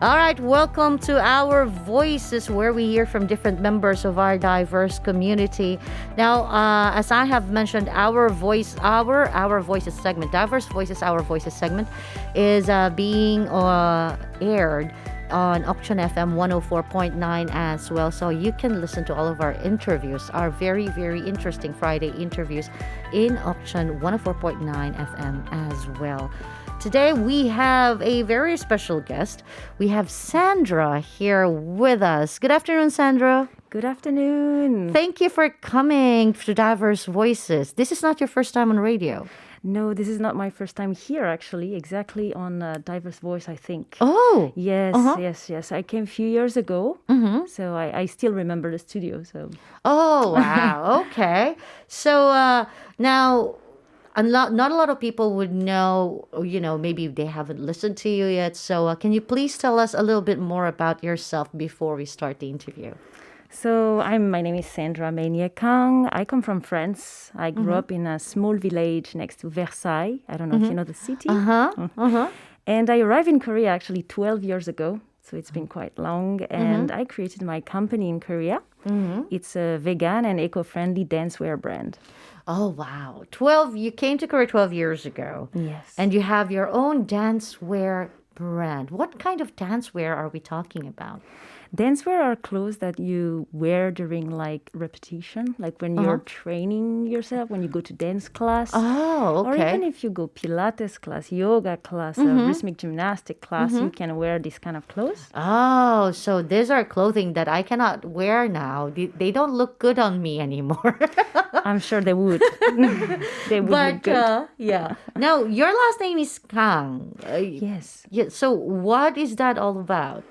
All right, welcome to Our Voices, where we hear from different members of our diverse community. Now, as I have mentioned, our Voices segment, Diverse Voices, Our Voices segment, is being aired on Auction FM 104.9 as well. So you can listen to all of our interviews, our very, very interesting Friday interviews in Auction 104.9 FM as well. Today we have a very special guest. We have Sandra here with us. Good afternoon, Sandra. Good afternoon. Thank you for coming to Diverse Voices. This is not your first time on radio. No, this is not my first time here, actually. Exactly on Diverse Voice, I think. Oh. Yes. I came a few years ago, so I still remember the studio. So. Oh, wow. Okay. So now, not a lot of people would know, maybe they haven't listened to you yet. So can you please tell us a little bit more about yourself before we start the interview? So my name is Sandra Mania Kang. I come from France. I grew up in a small village next to Versailles. I don't know if you know the city. And I arrived in Korea actually 12 years ago. So it's been quite long. And I created my company in Korea. It's a vegan and eco-friendly dancewear brand. Oh, wow. You came to Korea 12 years ago. Yes. And you have your own dancewear brand. What kind of dancewear are we talking about? Dancewear are clothes that you wear during like repetition, like when you're training yourself, when you go to dance class. Oh, okay. Or even if you go Pilates class, yoga class, rhythmic gymnastic class, you can wear this kind of clothes. Oh, so these are clothing that I cannot wear now. They don't look good on me anymore. I'm sure they would. They would look good. Yeah. Now, your last name is Kang. Yes. Yeah. So what is that all about?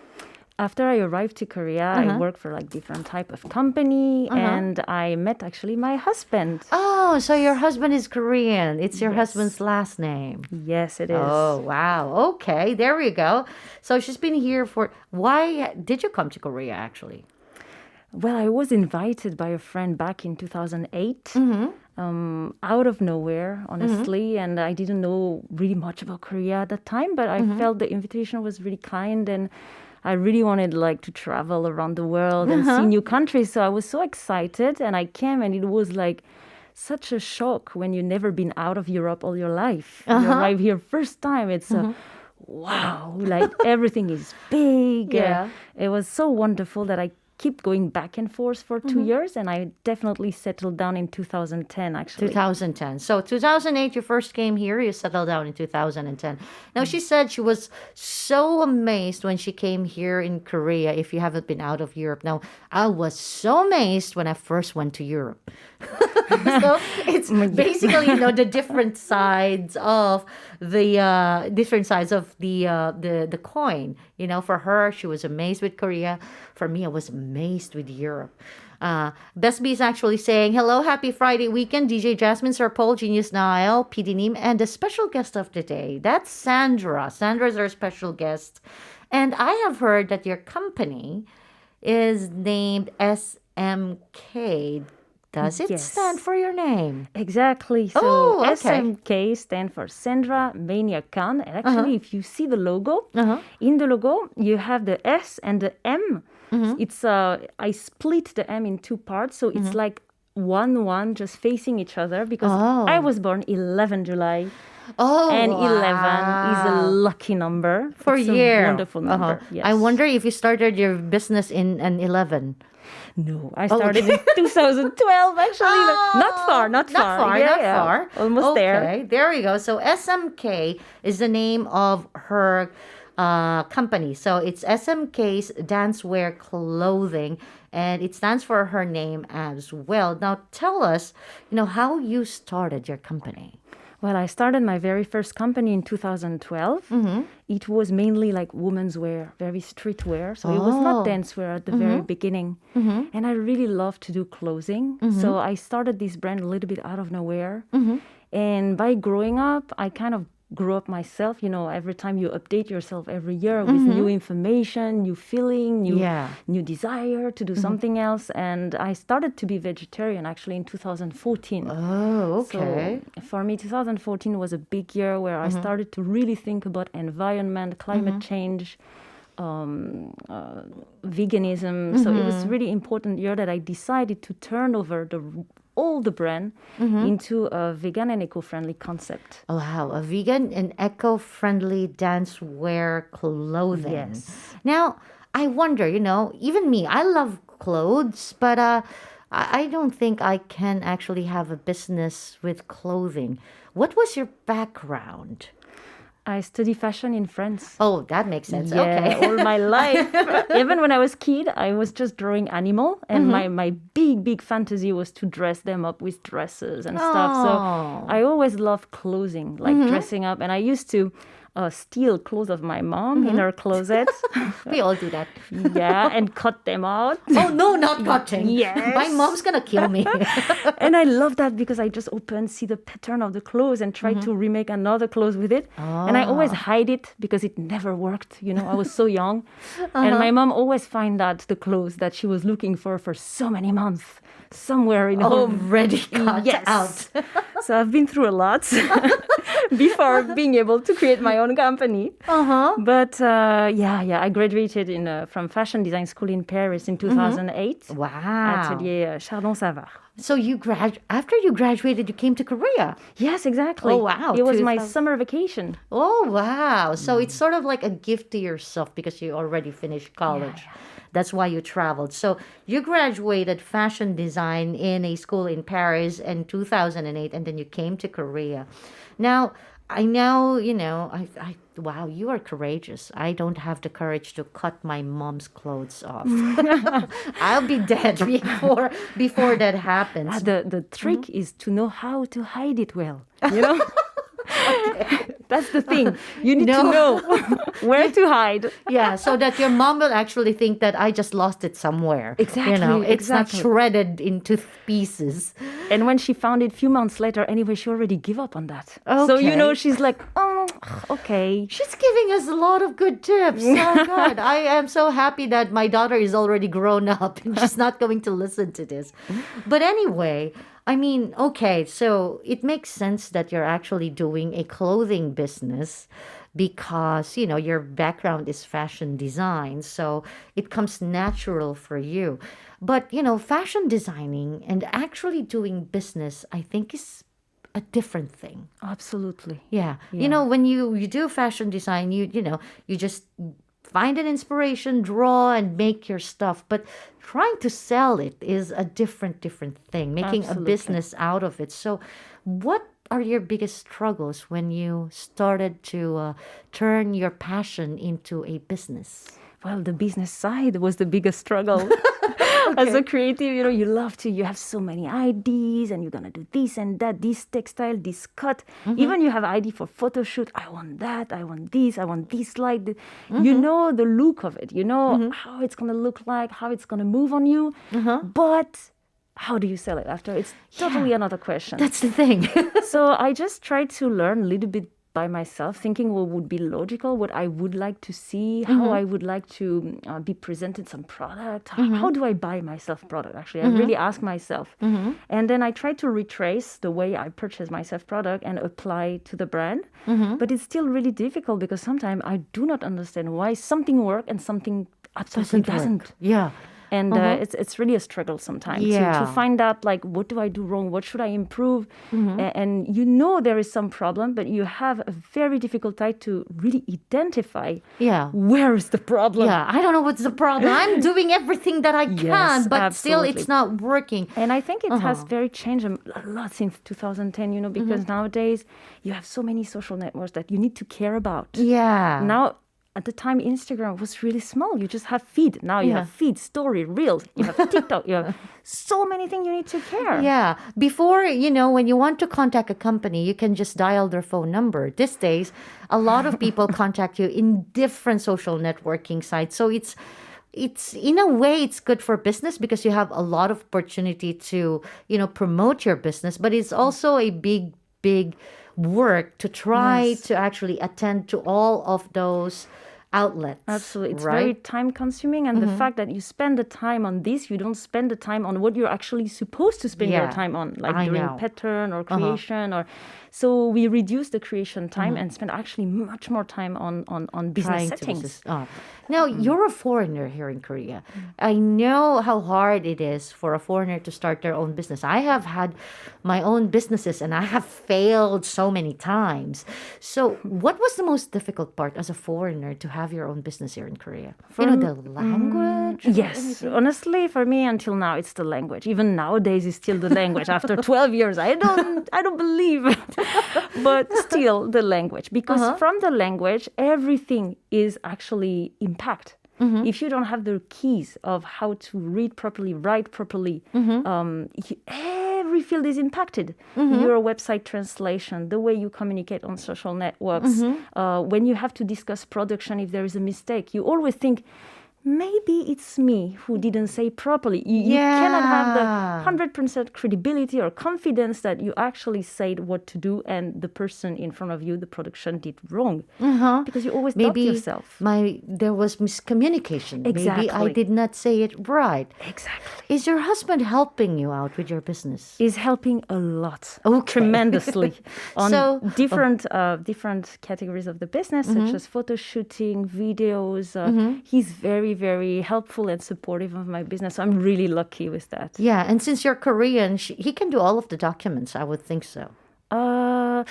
After I arrived to Korea, I worked for like different type of company, and I met actually my husband. Oh, so your husband is Korean. It's your husband's last name. Yes, it is. Oh, wow. Okay, there we go. So she's been here why did you come to Korea actually? Well, I was invited by a friend back in 2008. Out of nowhere, honestly, and I didn't know really much about Korea at that time, but I felt the invitation was really kind, and I really wanted like to travel around the world and see new countries. So I was so excited, and I came, and it was like such a shock when you've never been out of Europe all your life. You arrive here first time. It's wow, like everything is big. Yeah. It was so wonderful that I keep going back and forth for 2 years, and I definitely settled down in 2010 actually. 2010. So 2008 you first came here, you settled down in 2010. Now she said she was so amazed when she came here in Korea if you haven't been out of Europe. Now I was so amazed when I first went to Europe. So it's basically the different sides of the coin. For her she was amazed with Korea. For me I was amazed with Europe. Besby is actually saying, hello, happy Friday weekend. DJ Jasmine, Sir Paul, Genius Nile, PD Neem, and the special guest of the day. That's Sandra. Sandra is our special guest. And I have heard that your company is named SMK. Does it stand for your name? Exactly. So Oh, okay. SMK stand for Sandra Mania Khan. And actually, if you see the logo, in the logo, you have the S and the M. It's I split the M in two parts. So it's like one just facing each other because I was born 11 July. Oh, And 11 is a wow. lucky number. For it's year. A wonderful number. Yes. I wonder if you started your business in an 11. No, I started in 2012 actually. Not far. Not far. Almost there. Okay, there we go. So SMK is the name of her company. So it's SMK's Dancewear Clothing, and it stands for her name as well. Now tell us, how you started your company. Well, I started my very first company in 2012. It was mainly like women's wear, very streetwear. So it was not dancewear at the very beginning. And I really love to do clothing. So I started this brand a little bit out of nowhere. And by growing up, I kind of grew up myself. Every time you update yourself every year with new information, new feeling, new desire to do something else. And I started to be vegetarian actually in 2014. Oh, okay. So for me, 2014 was a big year where I started to really think about environment, climate change, veganism. So it was really important year that I decided to turn over all the brand into a vegan and eco-friendly concept. Oh, wow, a vegan and eco-friendly dancewear clothing. Yes. Now, I wonder, even me, I love clothes, but I don't think I can actually have a business with clothing. What was your background? I studied fashion in France. Oh, that makes sense. Yeah, Okay. all my life. Even when I was kid, I was just drawing animal, and my big fantasy was to dress them up with dresses and stuff. So Oh. I always loved clothing, like dressing up, and I used to steal clothes of my mom in her closet. We all do that. Yeah, and cut them out. Oh, no, not cutting. Yes. My mom's gonna kill me. And I love that because I just open, see the pattern of the clothes and try to remake another clothes with it. And I always hide it because it never worked. I was so young. And my mom always find out the clothes that she was looking for so many months somewhere in home. Already cut Yes. out. So I've been through a lot before being able to create my own company. But I graduated from fashion design school in Paris in 2008. Wow. Atelier Chardon-Savard. So after you graduated, you came to Korea. Yes, exactly. Oh, wow. It was my 2000. summer vacation. Oh, wow. So it's sort of like a gift to yourself because you already finished college. That's why you traveled. So you graduated fashion design in a school in Paris in 2008, and then you came to Korea. Now, I know, wow, you are courageous. I don't have the courage to cut my mom's clothes off. I'll be dead before that happens. The trick is to know how to hide it well. That's the thing. You need to know where to hide. Yeah, so that your mom will actually think that I just lost it somewhere. Exactly, It's not exactly. shredded into pieces. And when she found it a few months later, anyway, she already gave up on that. So, Okay. she's like, oh, okay. She's giving us a lot of good tips. Oh, God. I am so happy that my daughter is already grown up and she's not going to listen to this. But anyway, I mean, okay, so it makes sense that you're actually doing a clothing business because, your background is fashion design. So it comes natural for you. But, fashion designing and actually doing business, I think is a different thing. Absolutely. Yeah. Yeah. When you do fashion design, you just find an inspiration, draw and make your stuff. But trying to sell it is a different thing, making a Absolutely. business out of it. So what are your biggest struggles when you started to turn your passion into a business? Well, the business side was the biggest struggle. As a creative, you have so many ideas and you're going to do this and that, this textile, this cut. Even you have idea for photo shoot. I want that, I want this slide. You know the look of it. You know how it's going to look like, how it's going to move on you. But how do you sell it after? It's totally another question. That's the thing. So I just tried to learn a little bit by myself, thinking what would be logical, what I would like to see, how I would like to be presented some product. How do I buy myself product? Actually, I really ask myself. And then I try to retrace the way I purchase myself product and apply to the brand. But it's still really difficult because sometimes I do not understand why something works and something absolutely doesn't. Yeah. And it's really a struggle sometimes Yeah. to find out, like, what do I do wrong? What should I improve? And there is some problem, but you have a very difficult time to really identify Yeah. where is the problem. Yeah, I don't know what's the problem. I'm doing everything that I can, Yes, but still absolutely. it's not working. And I think it has very changed a lot since 2010, because nowadays you have so many social networks that you need to care about. Yeah. Now, at the time, Instagram was really small. You just have feed. Now you have feed, story, reels. You have TikTok. You have so many things you need to care. Yeah. Before, when you want to contact a company, you can just dial their phone number. These days, a lot of people contact you in different social networking sites. So it's in a way it's good for business because you have a lot of opportunity to, promote your business, but it's also a big work to try to actually attend to all of those outlets. Absolutely. It's right? very time consuming. And the fact that you spend the time on this, you don't spend the time on what you're actually supposed to spend your Yeah, time on, like I doing know. pattern or creation or so we reduce the creation time and spend actually much more time on business Trying to settings. resist. Now, you're a foreigner here in Korea. I know how hard it is for a foreigner to start their own business. I have had my own businesses and I have failed so many times. So, what was the most difficult part as a foreigner to have your own business here in Korea? The language? or Yes, anything? honestly, for me until now, it's the language. Even nowadays, it's still the language. After 12 years, I don't believe it, but still the language. Because from the language, everything is actually impact. If you don't have the keys of how to read properly, write properly, every field is impacted. Your website translation, the way you communicate on social networks, when you have to discuss production, if there is a mistake, you always think, maybe it's me who didn't say properly. You cannot have the 100% credibility or confidence that you actually said what to do and the person in front of you, the production, did wrong. Because you always doubt Maybe yourself. there was miscommunication. Maybe I Exactly. did not say it right. Exactly. Is your husband helping you out with your business? Is helping a lot, Okay. tremendously, on So- different categories of the business, such as photo shooting, videos. He's very, very helpful and supportive of my business. So I'm really lucky with that. Yeah, and since you're Korean, he can do all of the documents. I would think so.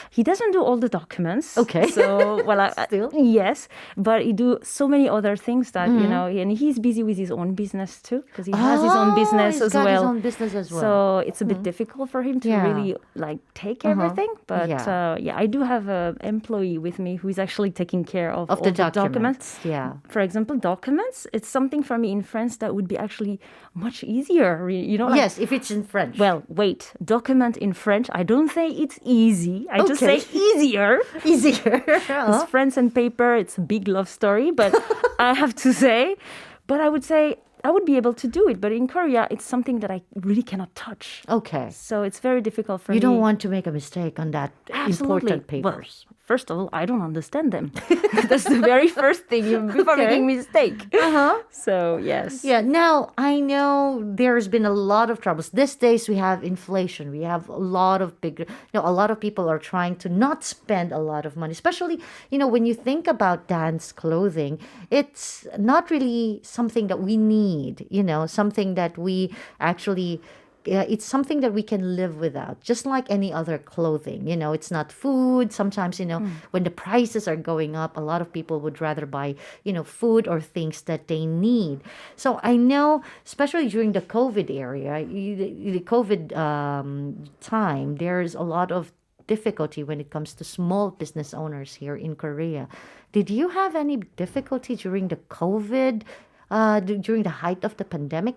He doesn't do all the documents. Okay. So, well, Still? yes, but he do so many other things that, and he's busy with his own business too, because he has his own business he's as got well. his own business as well. So it's a bit difficult for him to Yeah. really like take everything. But Yeah. I do have an employee with me who is actually taking care of of all the documents. Yeah. For example, documents, it's something for me in France that would be actually much easier. Like, Yes, if it's in French. well, wait. Document in French. I don't say it's easy. I just Okay. say easier. easier. Because France and paper, it's a big love story. But I have to say, but I would say I would be able to do it. But in Korea, it's something that I really cannot touch. Okay. So it's very difficult for me. You don't want to make a mistake on that important Well, papers. first of all, I don't understand them. That's the very first thing before Okay. making mistake. So yes. Yeah, now I know there's been a lot of troubles. These days we have inflation. We have a lot of a lot of people are trying to not spend a lot of money, especially, when you think about dance clothing, it's not really something that we need, something that we actually it's something that we can live without, just like any other clothing. It's not food. Sometimes, when the prices are going up, a lot of people would rather buy, food or things that they need. So I know, especially during the COVID area, the COVID time, there's a lot of difficulty when it comes to small business owners here in Korea. Did you have any difficulty during the COVID? During the height of the pandemic?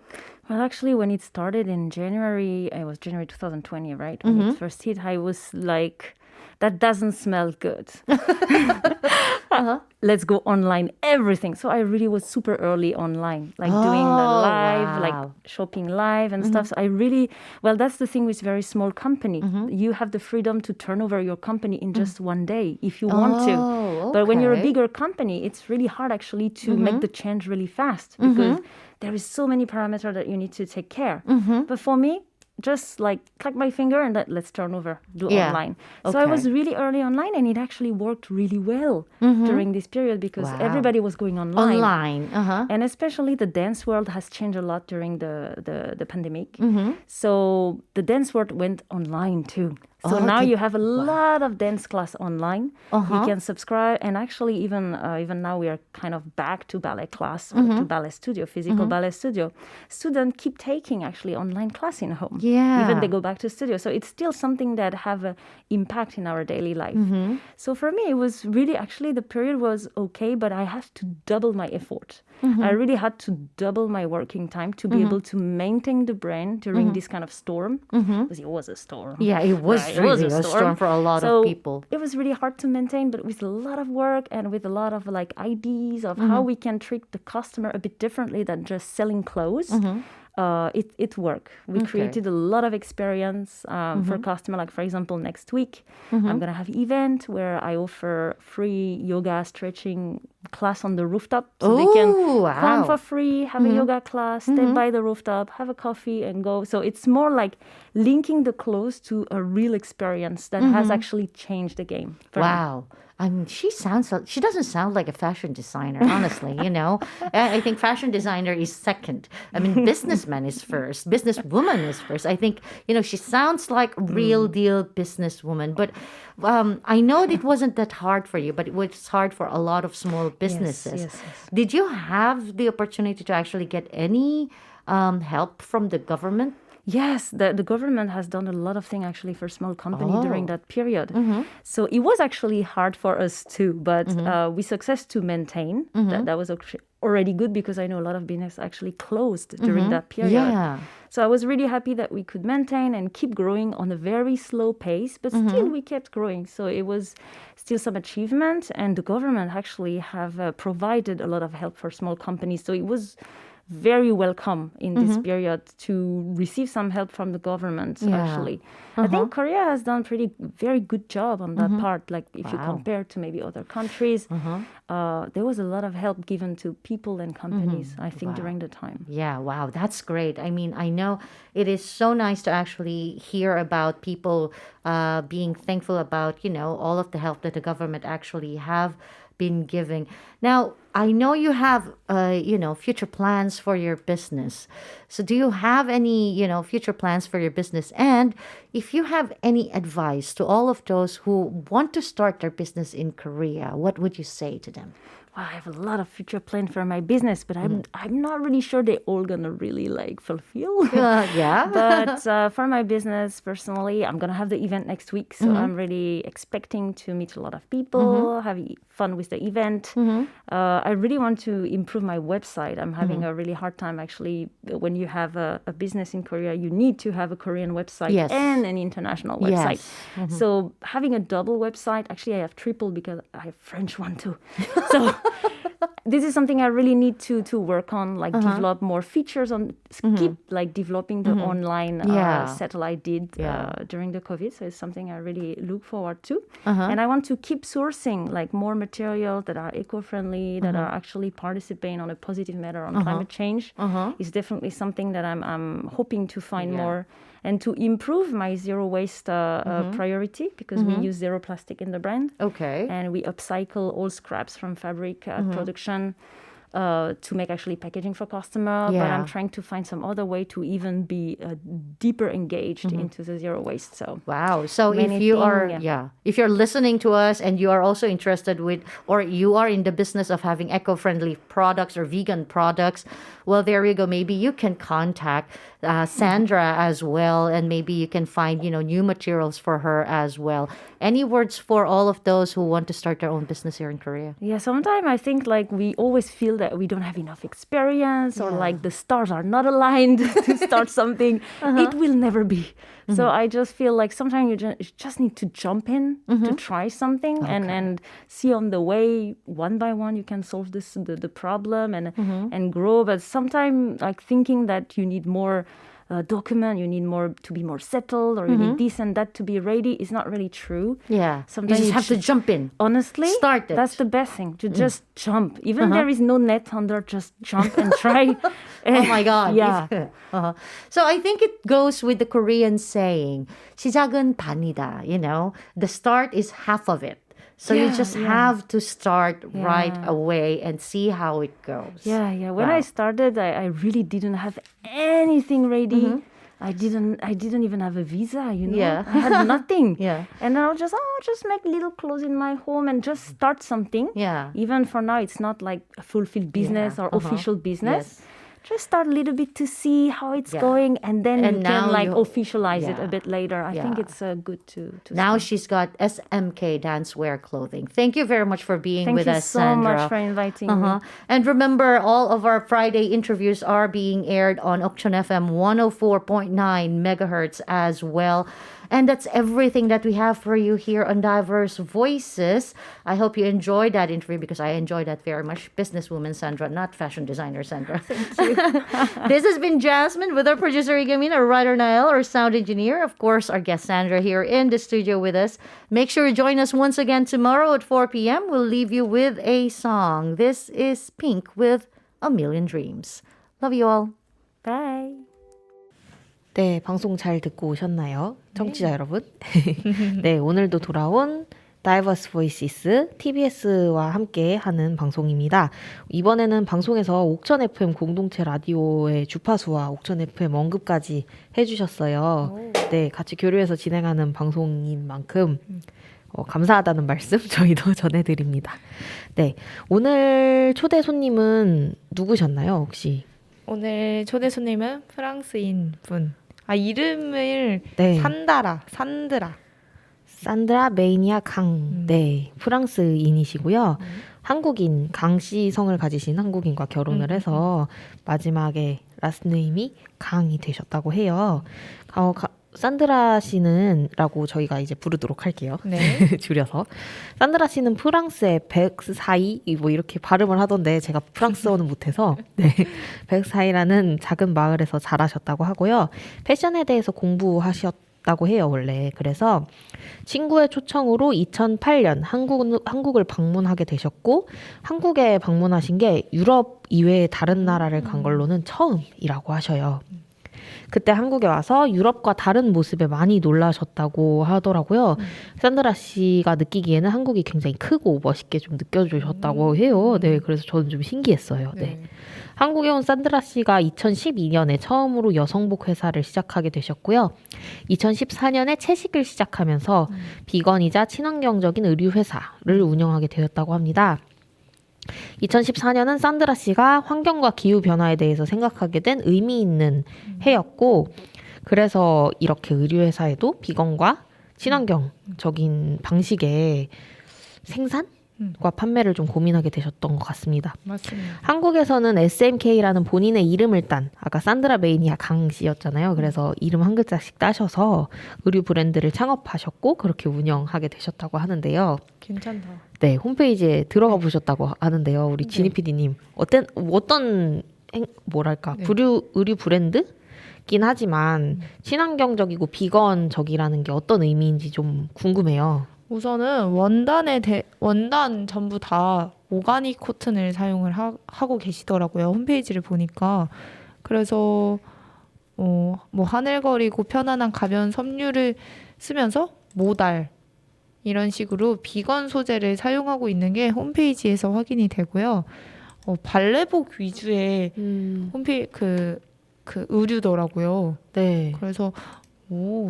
Well, actually, when it started in January, it was January 2020, right? When it first hit, I was like, that doesn't smell good. Let's go online, everything. So I really was super early online, like doing the live, like wow. shopping live and stuff. So I really, that's the thing with very small company. You have the freedom to turn over your company in just one day if you want to. Oh, But when you're a okay. bigger company, it's really hard actually to make the change really fast because there is so many parameters that you need to take care. But for me, just like click my finger and let's turn over, do Yeah. online. So I Okay. was really early online and it actually worked really well during this period because Wow. everybody was going online. Online. And especially the dance world has changed a lot during the pandemic. So the dance world went online too. So now you have a lot of dance class online. You can subscribe, and actually even now we are kind of back to ballet class, to ballet studio, physical ballet studio. Students keep taking actually online class in home. Yeah. Even they go back to studio. So it's still something that have an impact in our daily life. So for me, it was really actually the period was okay, but I had to double my effort. I really had to double my working time to be able to maintain the brand during this kind of storm because it was a storm. Yeah, it was Right, really a storm for a lot So of people. It was really hard to maintain, but with a lot of work and with a lot of like ideas of how we can treat the customer a bit differently than just selling clothes. It worked. We created a lot of experience for customer. Like for example, next week I'm gonna have event where I offer free yoga stretching class on the rooftop. So they can wow. come for free, have a yoga class, step by the rooftop, have a coffee and go. So it's more like linking the clothes to a real experience that has actually changed the game. For me. Wow. I mean, she doesn't sound like a fashion designer, honestly, you know. I think fashion designer is second. I mean, businessman is first. Businesswoman is first. I think, you know, she sounds like a real deal businesswoman. But I know it wasn't that hard for you, but it was hard for a lot of small businesses. Yes. Did you have the opportunity to actually get any help from the government? Yes, the government has done a lot of things actually for small company during that period. So it was actually hard for us too, but we success to maintain. That was already good because I know a lot of business actually closed during that period. Yeah. So I was really happy that we could maintain and keep growing on a very slow pace, but still we kept growing. So it was still some achievement, and the government actually have provided a lot of help for small companies. So it was very welcome in this period to receive some help from the government, actually. I think Korea has done very good job on that part. Like if you compare to maybe other countries, there was a lot of help given to people and companies, I think, during the time. Yeah, wow, that's great. I mean, I know it is so nice to actually hear about people being thankful about, you know, all of the help that the government actually have been giving. Now, I know you have, you know, future plans for your business. So do you have any, you know, future plans for your business? And if you have any advice to all of those who want to start their business in Korea, what would you say to them? Well, I have a lot of future plans for my business, but I'm not really sure they're all gonna really like fulfill. Yeah. But for my business personally, I'm gonna have the event next week, so I'm really expecting to meet a lot of people, have fun with the event. I really want to improve my website. I'm having a really hard time actually. When you have a business in Korea, you need to have a Korean website Yes. and an international website. Yes. So having a double website, actually I have triple because I have French one too. So this is something I really need to work on, like develop more features on, keep like developing the online settle I did during the COVID. So it's something I really look forward to. And I want to keep sourcing like more materials that are eco-friendly, that are actually participating on a positive matter on climate change. Is definitely something that I'm hoping to find more. And to improve my zero waste priority, because we use zero plastic in the brand. Okay. And we upcycle all scraps from fabric production to make actually packaging for customer. But I'm trying to find some other way to even be deeper engaged into the zero waste. So wow. So if many you thing, are, if you're listening to us and you are also interested with, or you are in the business of having eco-friendly products or vegan products, well, there you go. Maybe you can contact Sandra as well, and maybe you can find, you know, new materials for her as well. Any words for all of those who want to start their own business here in Korea? Yeah, sometimes I think like we always feel that we don't have enough experience or like the stars are not aligned to start something. It will never be. So I just feel like sometimes you just need to jump in to try something and see on the way one by one you can solve the problem and grow. But sometimes like thinking that you need more document, you need more to be more settled, or you need this and that to be ready is not really true. Yeah. Sometimes you just have to jump in. Honestly, Start it. That's the best thing, to just jump. Even there is no net under, just jump and try. Oh my God. Yeah. So I think it goes with the Korean saying, 시작은 반이다. You know, the start is half of it. So you just have to start right away and see how it goes. Yeah. When I started, I really didn't have anything ready. I didn't even have a visa, you know. Yeah. I had nothing. Yeah. And I'll just make little clothes in my home and just start something. Yeah. Even for now, it's not like a fulfilled business or official business. Yes. Just start a little bit to see how it's going, and then you now can like you- officialize it a bit later. I think it's good to Now start. she's got SMK Dancewear Clothing. Thank you very much for being Thank with you us, so Sandra. much for inviting me. And remember, all of our Friday interviews are being aired on Okchon FM 104.9 megahertz as well. And that's everything that we have for you here on Diverse Voices. I hope you enjoyed that interview because I enjoyed that very much. Businesswoman Sandra, not fashion designer Sandra. Thank you. This has been Jasmine with our producer Igamin, our writer Nael, our sound engineer, of course, our guest Sandra here in the studio with us. Make sure to join us once again tomorrow at 4 p.m. We'll leave you with a song. This is Pink with A Million Dreams. Love you all. Bye. 네, 방송 잘 듣고 오셨나요? 청취자 여러분. 네, 오늘도 돌아온 Diverse Voices TBS와 함께 하는 방송입니다. 이번에는 방송에서 옥천 FM 공동체 라디오의 주파수와 옥천 FM 언급까지 해주셨어요. 네, 같이 교류해서 진행하는 방송인 만큼 감사하다는 말씀 저희도 전해드립니다. 네, 오늘 초대 손님은 누구셨나요, 혹시? 오늘 초대 손님은 프랑스인 분. 이름을 네. 산드라 메이니아 강. 네, 프랑스인이시고요. 한국인 강씨 성을 가지신 한국인과 결혼을 해서 마지막에 라스트 네임이 강이 되셨다고 해요. 산드라 씨는 라고 저희가 이제 부르도록 할게요. 네. 줄여서. 산드라 씨는 프랑스의 벡사이 뭐 이렇게 발음을 하던데 제가 프랑스어는 못해서 네, 벡사이라는 작은 마을에서 자라셨다고 하고요. 패션에 대해서 공부하셨다고 해요, 원래. 그래서 친구의 초청으로 2008년 한국을 방문하게 되셨고 한국에 방문하신 게 유럽 이외의 다른 나라를 간 걸로는 처음이라고 하셔요. 그때 한국에 와서 유럽과 다른 모습에 많이 놀라셨다고 하더라고요. 산드라 씨가 느끼기에는 한국이 굉장히 크고 멋있게 좀 느껴주셨다고 해요. 네, 그래서 저는 좀 신기했어요. 네. 한국에 온 산드라 씨가 2012년에 처음으로 여성복 회사를 시작하게 되셨고요. 2014년에 채식을 시작하면서 비건이자 친환경적인 의류 회사를 운영하게 되었다고 합니다. 2014년은 산드라 씨가 환경과 기후 변화에 대해서 생각하게 된 의미 있는 해였고 그래서 이렇게 의류 회사에도 비건과 친환경적인 방식의 생산과 판매를 좀 고민하게 되셨던 것 같습니다. 맞습니다. 한국에서는 SMK라는 본인의 이름을 딴 아까 산드라 메이니아 강 씨였잖아요. 그래서 이름 한 글자씩 따셔서 의류 브랜드를 창업하셨고 그렇게 운영하게 되셨다고 하는데요. 괜찮다. 네, 홈페이지에 들어가 보셨다고 하는데요. 우리 지니 PD님 어떤 뭐랄까 의류 브랜드긴 하지만 친환경적이고 비건적이라는 게 어떤 의미인지 좀 궁금해요. 우선은 원단 전부 다 오가닉 코튼을 사용을 하고 계시더라고요. 홈페이지를 보니까. 그래서 뭐 하늘거리고 편안한 가벼운 섬유를 쓰면서 모달 이런 식으로 비건 소재를 사용하고 있는 게 홈페이지에서 확인이 되고요. 발레복 위주의 그 의류더라고요. 네. 그래서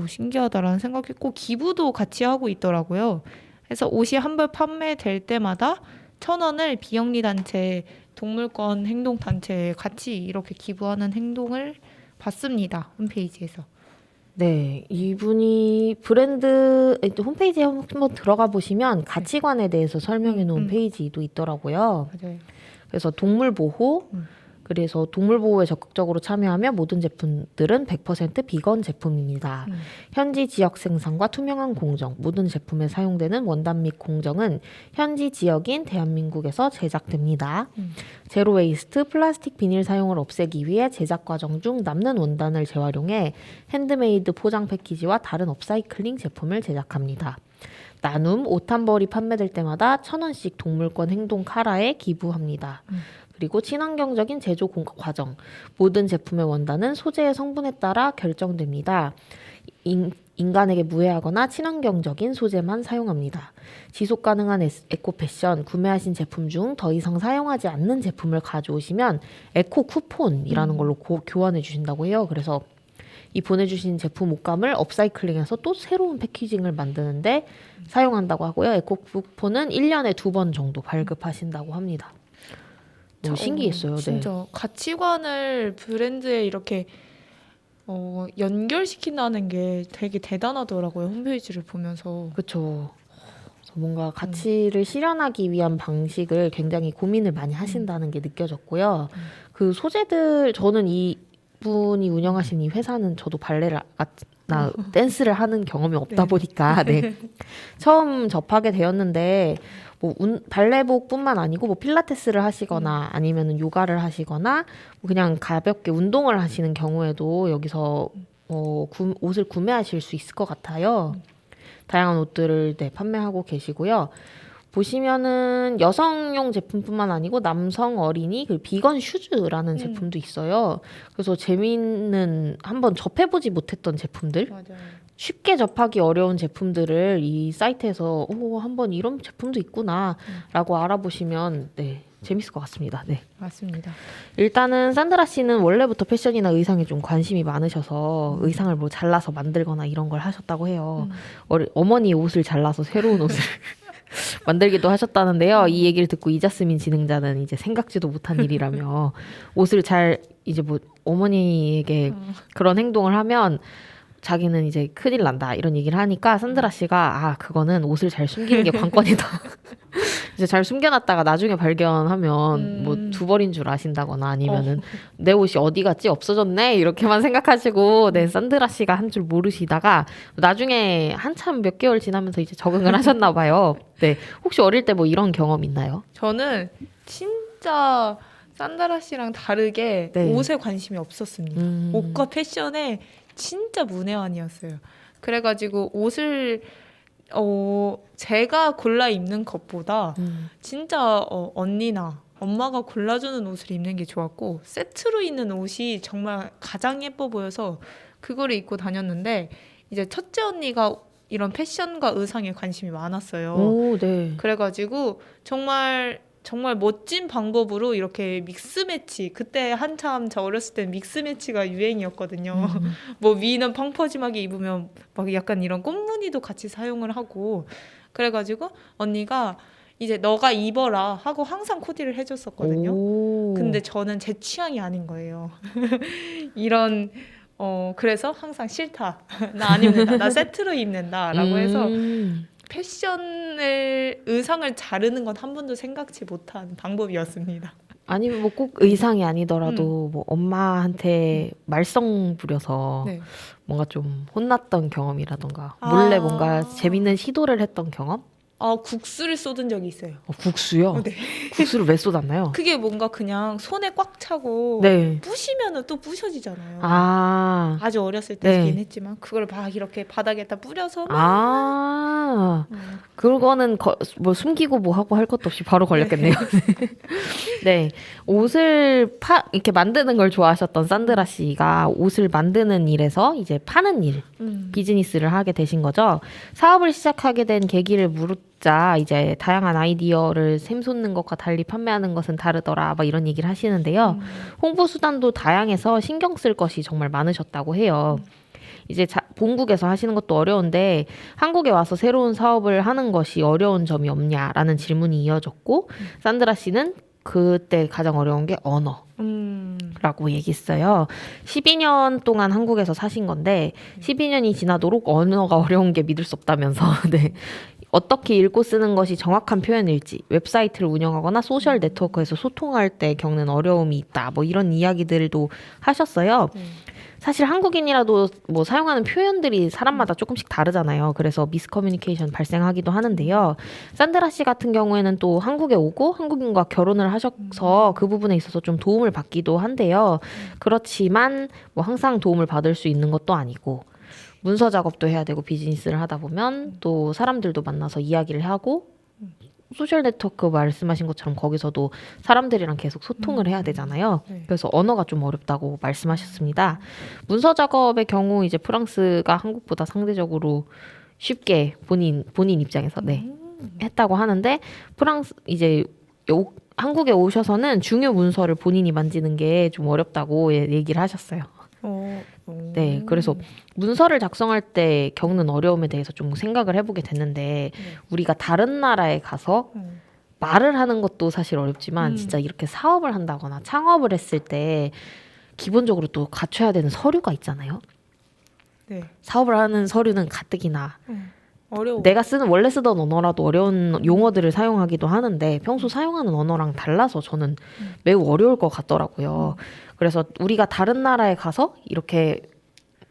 신기하다라는 생각했고 기부도 같이 하고 있더라고요. 그래서 옷이 한 벌 판매될 때마다 1,000원을 비영리 단체, 동물권 행동 단체에 같이 이렇게 기부하는 행동을 봤습니다. 홈페이지에서. 네, 이분이 브랜드 홈페이지에 한번 들어가 보시면 가치관에 대해서 설명해 놓은 페이지도 있더라고요. 맞아요. 그래서 동물 보호, 그래서 동물 보호에 적극적으로 참여하며 모든 제품들은 100% 비건 제품입니다. 현지 지역 생산과 투명한 공정, 모든 제품에 사용되는 원단 및 공정은 현지 지역인 대한민국에서 제작됩니다. 제로 웨이스트 플라스틱 비닐 사용을 없애기 위해 제작 과정 중 남는 원단을 재활용해 핸드메이드 포장 패키지와 다른 업사이클링 제품을 제작합니다. 나눔, 옷 한 벌이 판매될 때마다 1,000원씩 동물권 행동 카라에 기부합니다. 그리고 친환경적인 제조 과정, 모든 제품의 원단은 소재의 성분에 따라 결정됩니다. 인간에게 무해하거나 친환경적인 소재만 사용합니다. 지속 가능한 에코 패션, 구매하신 제품 중 더 이상 사용하지 않는 제품을 가져오시면 에코 쿠폰이라는 걸로 교환해 주신다고 해요. 그래서 이 보내주신 제품 옷감을 업사이클링해서 또 새로운 패키징을 만드는데 사용한다고 하고요. 에코 쿠폰은 1년에 2번 정도 발급하신다고 합니다. 너무 신기했어요. 진짜 네. 가치관을 브랜드에 이렇게 연결시킨다는 게 되게 대단하더라고요. 홈페이지를 보면서. 그렇죠. 뭔가 가치를 실현하기 위한 방식을 굉장히 고민을 많이 하신다는 게 느껴졌고요. 그 소재들 저는 이 분이 운영하신 이 회사는 저도 발레를 나 댄스를 하는 경험이 없다 보니까 네. 처음 접하게 되었는데 뭐 발레복뿐만 아니고 뭐 필라테스를 하시거나 아니면 요가를 하시거나 뭐 그냥 가볍게 운동을 하시는 경우에도 여기서 옷을 구매하실 수 있을 것 같아요. 다양한 옷들을 네, 판매하고 계시고요. 보시면은 여성용 제품뿐만 아니고 남성, 어린이, 그리고 비건 슈즈라는 제품도 있어요. 그래서 재미있는 한번 접해보지 못했던 제품들, 맞아요. 쉽게 접하기 어려운 제품들을 이 사이트에서 한번 이런 제품도 있구나라고 알아보시면 네, 재밌을 것 같습니다. 네. 맞습니다. 일단은 산드라 씨는 원래부터 패션이나 의상에 좀 관심이 많으셔서 의상을 뭐 잘라서 만들거나 이런 걸 하셨다고 해요. 어머니 옷을 잘라서 새로운 옷을 만들기도 하셨다는데요. 이 얘기를 듣고 이자스민 진행자는 이제 생각지도 못한 일이라며 옷을 잘 이제 뭐 어머니에게 그런 행동을 하면 자기는 이제 큰일 난다 이런 얘기를 하니까 산드라 씨가 그거는 옷을 잘 숨기는 게 관건이다. 이제 잘 숨겨놨다가 나중에 발견하면 뭐 두 벌인 줄 아신다거나 아니면은 내 옷이 어디 갔지 없어졌네 이렇게만 생각하시고 네 산드라 씨가 한 줄 모르시다가 나중에 한참 몇 개월 지나면서 이제 적응을 하셨나 봐요. 네 혹시 어릴 때 뭐 이런 경험 있나요? 저는 진짜 산드라 씨랑 다르게 네. 옷에 관심이 없었습니다. 옷과 패션에 진짜 문외한이었어요. 그래가지고 옷을 제가 골라 입는 것보다 진짜 언니나 엄마가 골라주는 옷을 입는 게 좋았고 세트로 있는 옷이 정말 가장 예뻐 보여서 그거를 입고 다녔는데 이제 첫째 언니가 이런 패션과 의상에 관심이 많았어요. 오, 네. 그래가지고 정말 멋진 방법으로 이렇게 믹스 매치, 그때 한참 저 어렸을 때 믹스 매치가 유행이었거든요. 뭐 위는 펑퍼짐하게 입으면 막 약간 이런 꽃무늬도 같이 사용을 하고 그래가지고 언니가 이제 너가 입어라 하고 항상 코디를 해줬었거든요. 오. 근데 저는 제 취향이 아닌 거예요. 이런 그래서 항상 싫다. 나 안 입는다. 나 세트로 입는다라고 해서 의상을 자르는 건 한 번도 생각지 못한 방법이었습니다. 아니면 뭐 꼭 의상이 아니더라도 뭐 엄마한테 말썽 부려서 네. 뭔가 좀 혼났던 경험이라던가 몰래 뭔가 재밌는 시도를 했던 경험? 국수를 쏟은 적이 있어요. 국수요? 네. 국수를 왜 쏟았나요? 그게 뭔가 그냥 손에 꽉 차고 네. 부시면은 또 부셔지잖아요. 아, 주 어렸을 네. 때긴 했지만 그걸 막 이렇게 바닥에다 뿌려서 그거는 뭐 숨기고 뭐 하고 할 것도 없이 바로 걸렸겠네요. 네. 옷을 이렇게 만드는 걸 좋아하셨던 산드라 씨가 옷을 만드는 일에서 이제 파는 일, 비즈니스를 하게 되신 거죠. 사업을 시작하게 된 계기를 물었자 이제 다양한 아이디어를 샘솟는 것과 달리 판매하는 것은 다르더라 막 이런 얘기를 하시는데요. 홍보 수단도 다양해서 신경 쓸 것이 정말 많으셨다고 해요. 이제 본국에서 하시는 것도 어려운데 한국에 와서 새로운 사업을 하는 것이 어려운 점이 없냐라는 질문이 이어졌고 산드라 씨는 그때 가장 어려운 게 언어라고 얘기했어요. 12년 동안 한국에서 사신 건데 12년이 지나도록 언어가 어려운 게 믿을 수 없다면서 네. 어떻게 읽고 쓰는 것이 정확한 표현일지 웹사이트를 운영하거나 소셜 네트워크에서 소통할 때 겪는 어려움이 있다. 뭐 이런 이야기들도 하셨어요. 사실 한국인이라도 뭐 사용하는 표현들이 사람마다 조금씩 다르잖아요. 그래서 미스커뮤니케이션 발생하기도 하는데요. 산드라 씨 같은 경우에는 또 한국에 오고 한국인과 결혼을 하셔서 그 부분에 있어서 좀 도움을 받기도 한데요. 그렇지만 뭐 항상 도움을 받을 수 있는 것도 아니고 문서 작업도 해야 되고 비즈니스를 하다 보면 또 사람들도 만나서 이야기를 하고 소셜 네트워크 말씀하신 것처럼 거기서도 사람들이랑 계속 소통을 해야 되잖아요. 네. 그래서 언어가 좀 어렵다고 말씀하셨습니다. 문서 작업의 경우 이제 프랑스가 한국보다 상대적으로 쉽게 본인 입장에서 했다고 하는데 프랑스 이제 한국에 오셔서는 중요 문서를 본인이 만지는 게 좀 어렵다고 얘기를 하셨어요. 네, 그래서 문서를 작성할 때 겪는 어려움에 대해서 좀 생각을 해보게 됐는데 우리가 다른 나라에 가서 말을 하는 것도 사실 어렵지만 진짜 이렇게 사업을 한다거나 창업을 했을 때 기본적으로 또 갖춰야 되는 서류가 있잖아요. 네. 사업을 하는 서류는 가뜩이나 어려워. 내가 원래 쓰던 언어라도 어려운 용어들을 사용하기도 하는데 평소 사용하는 언어랑 달라서 저는 매우 어려울 것 같더라고요. 그래서 우리가 다른 나라에 가서 이렇게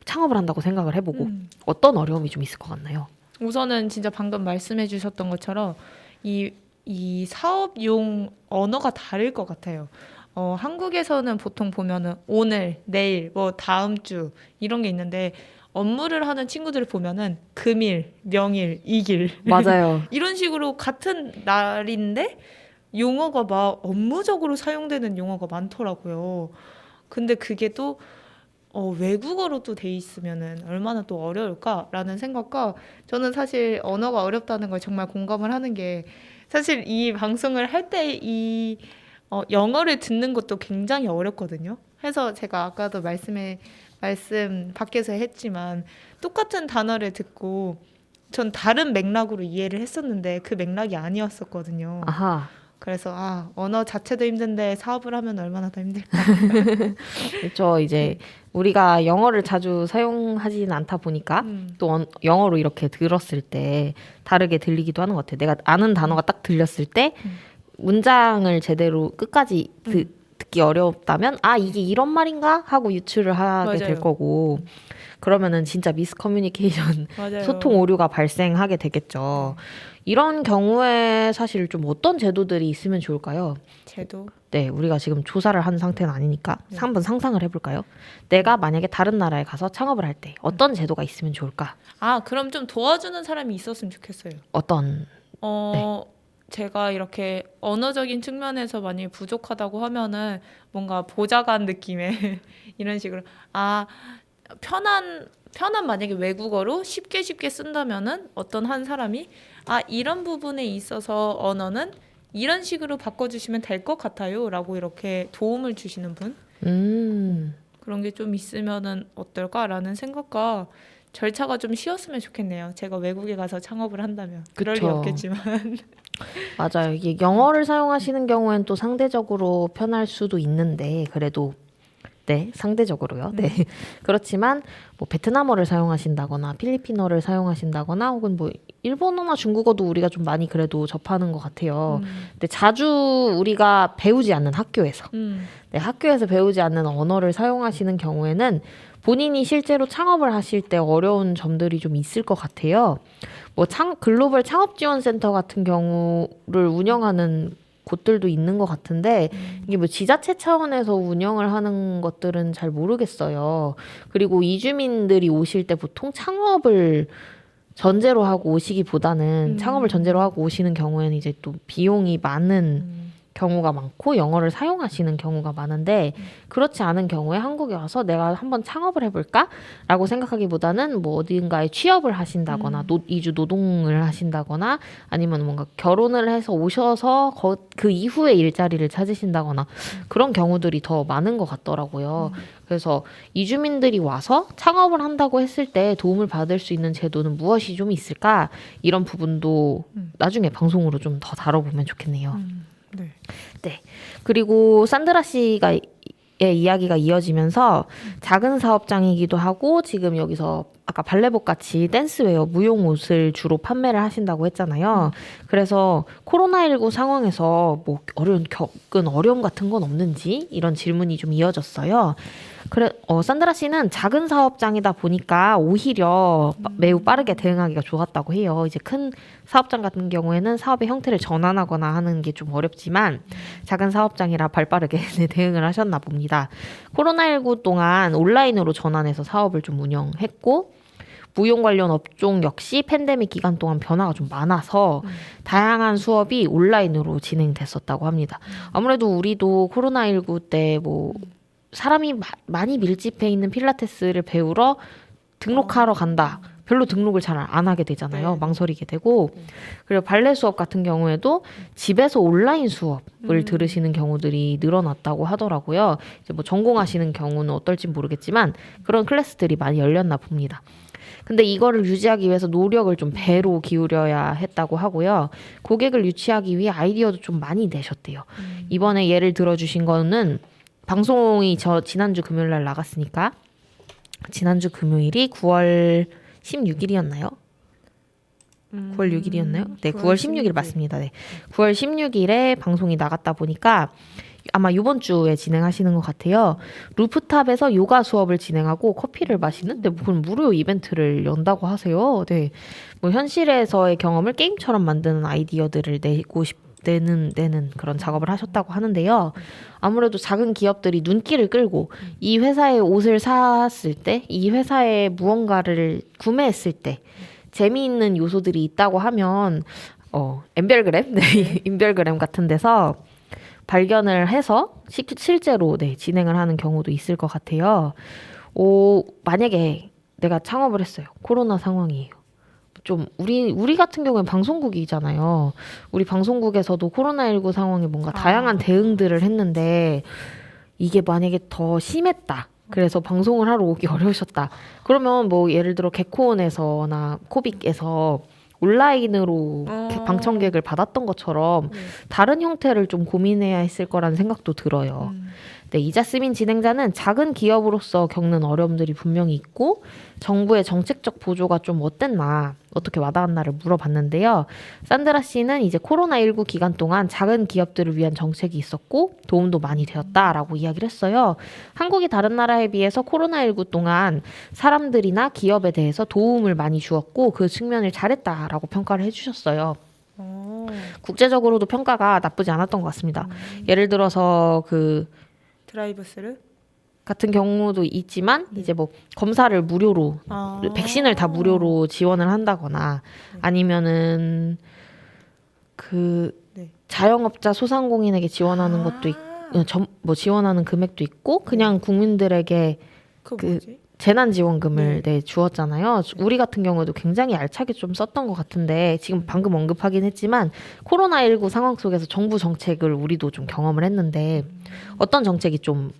창업을 한다고 생각을 해보고 어떤 어려움이 좀 있을 것 같나요? 우선은 진짜 방금 말씀해 주셨던 것처럼 이 사업용 언어가 다를 것 같아요. 한국에서는 보통 보면은 오늘, 내일, 뭐 다음 주 이런 게 있는데 업무를 하는 친구들을 보면은 금일, 명일, 이길 맞아요. 이런 식으로 같은 날인데 용어가 막 업무적으로 사용되는 용어가 많더라고요. 근데 그게 또 외국어로 또 돼 있으면은 얼마나 또 어려울까라는 생각과 저는 사실 언어가 어렵다는 걸 정말 공감을 하는 게 사실 이 방송을 할 때 영어를 듣는 것도 굉장히 어렵거든요. 해서 제가 아까도 말씀 밖에서 했지만 똑같은 단어를 듣고 전 다른 맥락으로 이해를 했었는데 그 맥락이 아니었었거든요. 아하. 그래서 언어 자체도 힘든데 사업을 하면 얼마나 더 힘들까. 그렇죠. 이제 우리가 영어를 자주 사용하지는 않다 보니까 또 영어로 이렇게 들었을 때 다르게 들리기도 하는 것 같아요. 내가 아는 단어가 딱 들렸을 때 문장을 제대로 끝까지 듣기 어렵다면 이게 이런 말인가 하고 유추를 하게 될 맞아요. 거고 그러면은 진짜 미스커뮤니케이션 맞아요. 소통 오류가 발생하게 되겠죠. 이런 경우에 사실 좀 어떤 제도들이 있으면 좋을까요? 제도. 네, 우리가 지금 조사를 한 상태는 아니니까 한번 상상을 해볼까요? 내가 만약에 다른 나라에 가서 창업을 할 때 어떤 제도가 있으면 좋을까? 그럼 좀 도와주는 사람이 있었으면 좋겠어요. 어떤 제가 이렇게 언어적인 측면에서 만약에 부족하다고 하면은 뭔가 보좌관 느낌의 이런 식으로 편한 만약에 외국어로 쉽게 쓴다면은 어떤 한 사람이 이런 부분에 있어서 언어는 이런 식으로 바꿔주시면 될 것 같아요라고 이렇게 도움을 주시는 분 그런 게 좀 있으면은 어떨까라는 생각과 절차가 좀 쉬웠으면 좋겠네요. 제가 외국에 가서 창업을 한다면 그럴 리 그쵸. 없겠지만 맞아요. 이게 영어를 사용하시는 경우엔 또 상대적으로 편할 수도 있는데 그래도 네, 상대적으로요. 네. 그렇지만 뭐 베트남어를 사용하신다거나 필리핀어를 사용하신다거나 혹은 뭐 일본어나 중국어도 우리가 좀 많이 그래도 접하는 것 같아요. 근데 자주 우리가 배우지 않는 학교에서 네, 학교에서 배우지 않는 언어를 사용하시는 경우에는 본인이 실제로 창업을 하실 때 어려운 점들이 좀 있을 것 같아요. 뭐 글로벌 창업지원센터 같은 경우를 운영하는 곳들도 있는 것 같은데 이게 뭐 지자체 차원에서 운영을 하는 것들은 잘 모르겠어요. 그리고 이주민들이 오실 때 보통 창업을 전제로 하고 오시기보다는 창업을 전제로 하고 오시는 경우에는 이제 또 비용이 많은 경우가 많고 영어를 사용하시는 경우가 많은데 그렇지 않은 경우에 한국에 와서 내가 한번 창업을 해볼까? 라고 생각하기보다는 뭐 어딘가에 취업을 하신다거나 이주 노동을 하신다거나 아니면 뭔가 결혼을 해서 오셔서 그 이후에 일자리를 찾으신다거나 그런 경우들이 더 많은 것 같더라고요. 그래서 이주민들이 와서 창업을 한다고 했을 때 도움을 받을 수 있는 제도는 무엇이 좀 있을까? 이런 부분도 나중에 방송으로 좀 더 다뤄보면 좋겠네요. 네. 네. 그리고 산드라 씨가 의 이야기가 이어지면서 작은 사업장이기도 하고 지금 여기서 아까 발레복 같이 댄스웨어 무용 옷을 주로 판매를 하신다고 했잖아요. 그래서 코로나19 상황에서 뭐 겪은 어려움 같은 건 없는지 이런 질문이 좀 이어졌어요. 산드라 씨는 작은 사업장이다 보니까 오히려 매우 빠르게 대응하기가 좋았다고 해요. 이제 큰 사업장 같은 경우에는 사업의 형태를 전환하거나 하는 게 좀 어렵지만 작은 사업장이라 발빠르게 대응을 하셨나 봅니다. 코로나19 동안 온라인으로 전환해서 사업을 좀 운영했고 무용 관련 업종 역시 팬데믹 기간 동안 변화가 좀 많아서 다양한 수업이 온라인으로 진행됐었다고 합니다. 아무래도 우리도 코로나19 때 뭐 사람이 많이 밀집해 있는 필라테스를 배우러 등록하러 간다. 별로 등록을 잘 안 하게 되잖아요. 네. 망설이게 되고. 그리고 발레 수업 같은 경우에도 집에서 온라인 수업을 들으시는 경우들이 늘어났다고 하더라고요. 이제 뭐 전공하시는 경우는 어떨지 모르겠지만 그런 클래스들이 많이 열렸나 봅니다. 근데 이거를 유지하기 위해서 노력을 좀 배로 기울여야 했다고 하고요. 고객을 유치하기 위해 아이디어도 좀 많이 내셨대요. 이번에 예를 들어주신 거는 방송이 지난주 금요일 날 나갔으니까 지난주 금요일이 9월 16일이었나요? 9월 6일이었나요? 네, 9월 16일 맞습니다. 네. 9월 16일에 방송이 나갔다 보니까 아마 이번 주에 진행하시는 것 같아요. 루프탑에서 요가 수업을 진행하고 커피를 마시는 그런 무료 이벤트를 연다고 하세요. 네. 뭐 현실에서의 경험을 게임처럼 만드는 아이디어들을 내는 그런 작업을 하셨다고 하는데요. 아무래도 작은 기업들이 눈길을 끌고 이 회사의 옷을 샀을 때, 이 회사의 무언가를 구매했을 때 재미있는 요소들이 있다고 하면 엔별그램, 네, 인별그램 같은 데서 발견을 해서 실제로 네, 진행을 하는 경우도 있을 것 같아요. 만약에 내가 창업을 했어요. 코로나 상황이에요. 좀 우리 같은 경우는 방송국이잖아요. 우리 방송국에서도 코로나19 상황에 뭔가 다양한 대응들을 했는데 이게 만약에 더 심했다. 그래서 방송을 하러 오기 어려우셨다. 그러면 뭐 예를 들어 개콘에서나 코빅에서 온라인으로 방청객을 받았던 것처럼 다른 형태를 좀 고민해야 했을 거라는 생각도 들어요. 네, 이자스민 진행자는 작은 기업으로서 겪는 어려움들이 분명히 있고 정부의 정책적 보조가 좀 어땠나, 어떻게 와닿았나를 물어봤는데요. 산드라 씨는 이제 코로나19 기간 동안 작은 기업들을 위한 정책이 있었고 도움도 많이 되었다라고 이야기를 했어요. 한국이 다른 나라에 비해서 코로나19 동안 사람들이나 기업에 대해서 도움을 많이 주었고 그 측면을 잘했다라고 평가를 해주셨어요. 국제적으로도 평가가 나쁘지 않았던 것 같습니다. 예를 들어서 드라이브스루 같은 경우도 있지만 이제 뭐 검사를 무료로 백신을 다 무료로 지원을 한다거나 아니면은 자영업자 소상공인에게 지원하는 것도 뭐 지원하는 금액도 있고 그냥 국민들에게 재난지원금을 네, 주었잖아요. 우리 같은 경우도 굉장히 알차게 좀 썼던 것 같은데 지금 방금 언급하긴 했지만 코로나19 상황 속에서 정부 정책을 우리도 좀 경험을 했는데 어떤 정책이 좀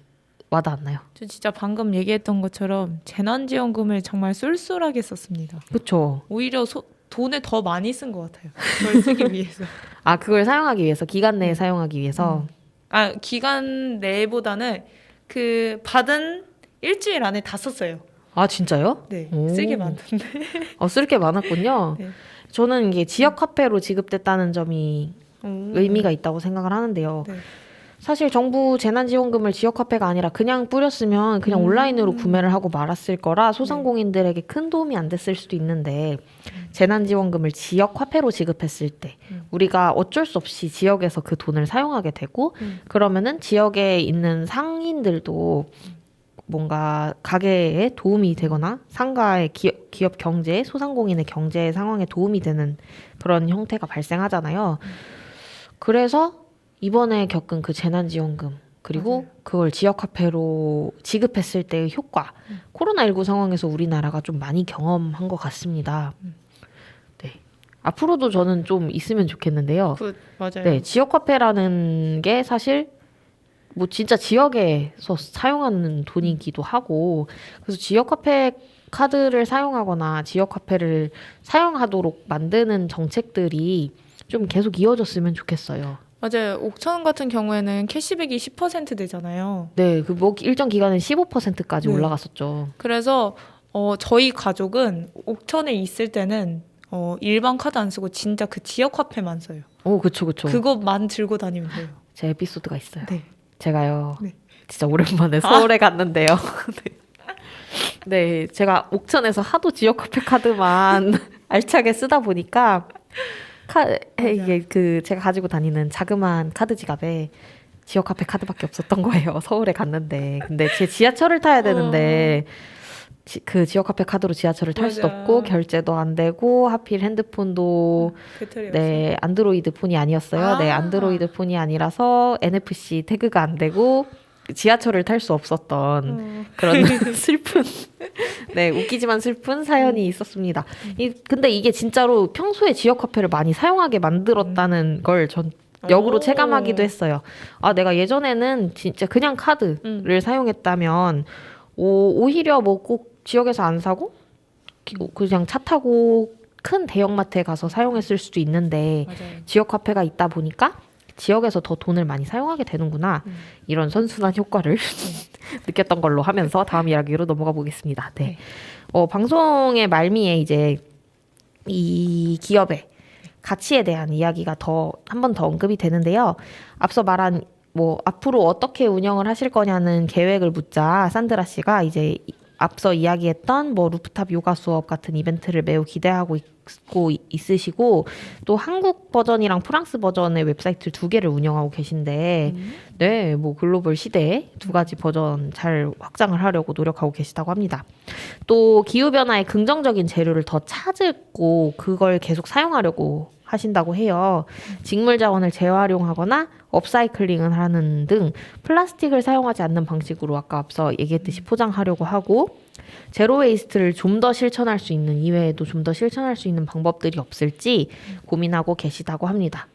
와닿았나요? 저 진짜 방금 얘기했던 것처럼 재난지원금을 정말 쏠쏠하게 썼습니다. 그렇죠. 오히려 돈을 더 많이 쓴 것 같아요. 그걸 쓰기 위해서. 그걸 사용하기 위해서 기간 내에 사용하기 위해서. 기간 내보다는 받은 일주일 안에 다 썼어요. 진짜요? 네, 오. 쓸 게 많던데. 쓸 게 많았군요. 네. 저는 이게 지역 화폐로 지급됐다는 점이 의미가 있다고 생각을 하는데요. 네. 사실 정부 재난지원금을 지역 화폐가 아니라 그냥 뿌렸으면 그냥 온라인으로 구매를 하고 말았을 거라 소상공인들에게 큰 도움이 안 됐을 수도 있는데 재난지원금을 지역 화폐로 지급했을 때 우리가 어쩔 수 없이 지역에서 그 돈을 사용하게 되고 그러면은 지역에 있는 상인들도 뭔가 가게에 도움이 되거나 상가의 기업 경제, 소상공인의 경제 상황에 도움이 되는 그런 형태가 발생하잖아요. 그래서 이번에 겪은 그 재난지원금 그리고 맞아요. 그걸 지역화폐로 지급했을 때의 효과 코로나19 상황에서 우리나라가 좀 많이 경험한 것 같습니다. 네. 앞으로도 저는 좀 있으면 좋겠는데요. 맞아요. 네, 지역화폐라는 게 사실 뭐 진짜 지역에서 사용하는 돈이기도 하고 그래서 지역화폐 카드를 사용하거나 지역화폐를 사용하도록 만드는 정책들이 좀 계속 이어졌으면 좋겠어요. 맞아요. 옥천 같은 경우에는 캐시백이 10% 되잖아요. 네, 뭐 일정 기간에 15%까지 네. 올라갔었죠. 그래서 저희 가족은 옥천에 있을 때는 일반 카드 안 쓰고 진짜 그 지역 화폐만 써요. 그쵸. 그것만 들고 다니면 돼요. 제 에피소드가 있어요. 네. 제가요, 네. 진짜 오랜만에 서울에 갔는데요. 네, 제가 옥천에서 하도 지역화폐 카드만 알차게 쓰다 보니까 이게 제가 가지고 다니는 자그마한 카드 지갑에 지역화폐 카드밖에 없었던 거예요. 서울에 갔는데. 근데 제 지하철을 타야 되는데 그 지역화폐 카드로 지하철을 탈 수도 맞아. 없고 결제도 안 되고 하필 핸드폰도 배터리 네, 안드로이드 폰이 아니었어요. 네, 안드로이드 폰이 아니라서 NFC 태그가 안 되고 지하철을 탈 수 없었던 그런 슬픈 네, 웃기지만 슬픈 사연이 있었습니다. 근데 이게 진짜로 평소에 지역화폐를 많이 사용하게 만들었다는 걸 전 역으로 체감하기도 했어요. 내가 예전에는 진짜 그냥 카드를 사용했다면 오히려 뭐 꼭 지역에서 안 사고 그냥 차 타고 큰 대형마트에 가서 사용했을 수도 있는데 맞아요. 지역화폐가 있다 보니까 지역에서 더 돈을 많이 사용하게 되는구나. 이런 선순환 효과를 느꼈던 걸로 하면서 다음 이야기로 넘어가 보겠습니다. 네. 방송의 말미에 이제 이 기업의 가치에 대한 이야기가 한 번 더 언급이 되는데요. 앞서 말한 뭐 앞으로 어떻게 운영을 하실 거냐는 계획을 묻자 산드라 씨가 이제 앞서 이야기했던 뭐 루프탑 요가 수업 같은 이벤트를 매우 기대하고 있으시고 또 한국 버전이랑 프랑스 버전의 웹사이트 2개를 운영하고 계신데 네, 뭐 글로벌 시대에 2가지 버전 잘 확장을 하려고 노력하고 계시다고 합니다. 또 기후변화에 긍정적인 재료를 더 찾고 그걸 계속 사용하려고 하신다고 해요. 직물 자원을 재활용하거나 업사이클링을 하는 등 플라스틱을 사용하지 않는 방식으로 아까 앞서 얘기했듯이 포장하려고 하고 제로 웨이스트를 좀 더 실천할 수 있는 이외에도 좀 더 실천할 수 있는 방법들이 없을지 고민하고 계시다고 합니다.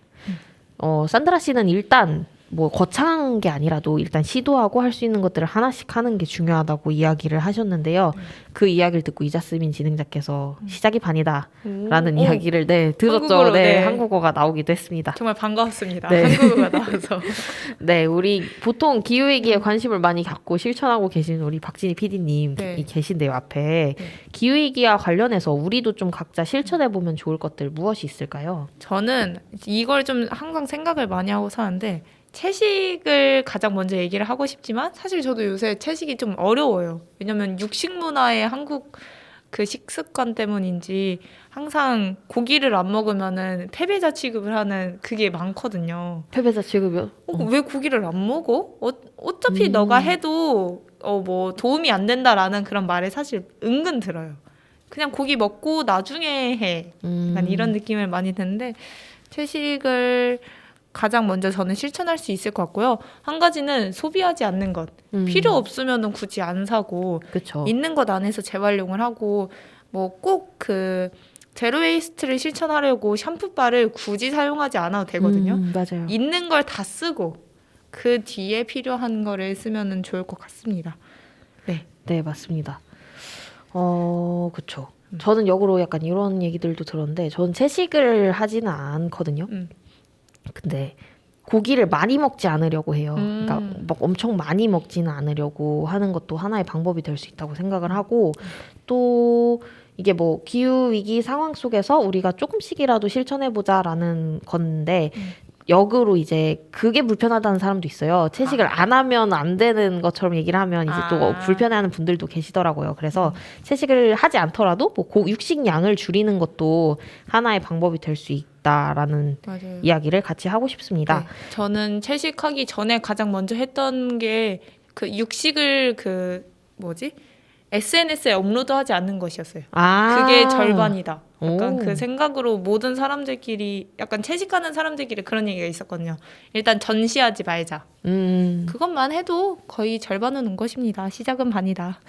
산드라 씨는 일단 뭐 거창한 게 아니라도 일단 시도하고 할 수 있는 것들을 하나씩 하는 게 중요하다고 이야기를 하셨는데요. 그 이야기를 듣고 이자스민 진행자께서 시작이 반이다라는 이야기를 들었죠. 한국어로, 네. 한국어가 나오기도 했습니다. 정말 반가웠습니다. 네. 한국어가 나와서. 네, 우리 보통 기후위기에 관심을 많이 갖고 실천하고 계신 우리 박진희 PD님 네. 계신데요, 앞에. 네. 기후위기와 관련해서 우리도 좀 각자 실천해보면 좋을 것들 무엇이 있을까요? 저는 이걸 좀 항상 생각을 많이 하고 사는데 채식을 가장 먼저 얘기를 하고 싶지만 사실 저도 요새 채식이 좀 어려워요. 왜냐면 육식 문화의 한국 그 식습관 때문인지 항상 고기를 안 먹으면은 패배자 취급을 하는 그게 많거든요. 패배자 취급이요? 왜 고기를 안 먹어? 어차피 너가 해도 뭐 도움이 안 된다라는 그런 말에 사실 은근 들어요. 그냥 고기 먹고 나중에 해. 약간 이런 느낌을 많이 드는데 채식을 가장 먼저 저는 실천할 수 있을 것 같고요. 한 가지는 소비하지 않는 것. 필요 없으면은 굳이 안 사고 그쵸. 있는 것 안에서 재활용을 하고 뭐 꼭 그 제로 웨이스트를 실천하려고 샴푸바를 굳이 사용하지 않아도 되거든요. 맞아요. 있는 걸 다 쓰고 그 뒤에 필요한 거를 쓰면은 좋을 것 같습니다. 네. 네, 맞습니다. 그쵸. 저는 역으로 약간 이런 얘기들도 들었는데 저는 채식을 하지는 않거든요. 근데 고기를 많이 먹지 않으려고 해요. 그러니까 막 엄청 많이 먹지는 않으려고 하는 것도 하나의 방법이 될 수 있다고 생각을 하고 또 이게 뭐 기후 위기 상황 속에서 우리가 조금씩이라도 실천해 보자라는 건데 역으로 이제 그게 불편하다는 사람도 있어요. 채식을 안 하면 안 되는 것처럼 얘기를 하면 이제 또 불편해하는 분들도 계시더라고요. 그래서 채식을 하지 않더라도 뭐 육식량을 줄이는 것도 하나의 방법이 될 수 있다라는 맞아요. 이야기를 같이 하고 싶습니다. 네. 저는 채식하기 전에 가장 먼저 했던 게 그 육식을 SNS에 업로드하지 않는 것이었어요. 그게 절반이다. 약간 그 생각으로 모든 사람들끼리 약간 채식하는 사람들끼리 그런 얘기가 있었거든요. 일단 전시하지 말자. 그것만 해도 거의 절반은 온 것입니다. 시작은 반이다.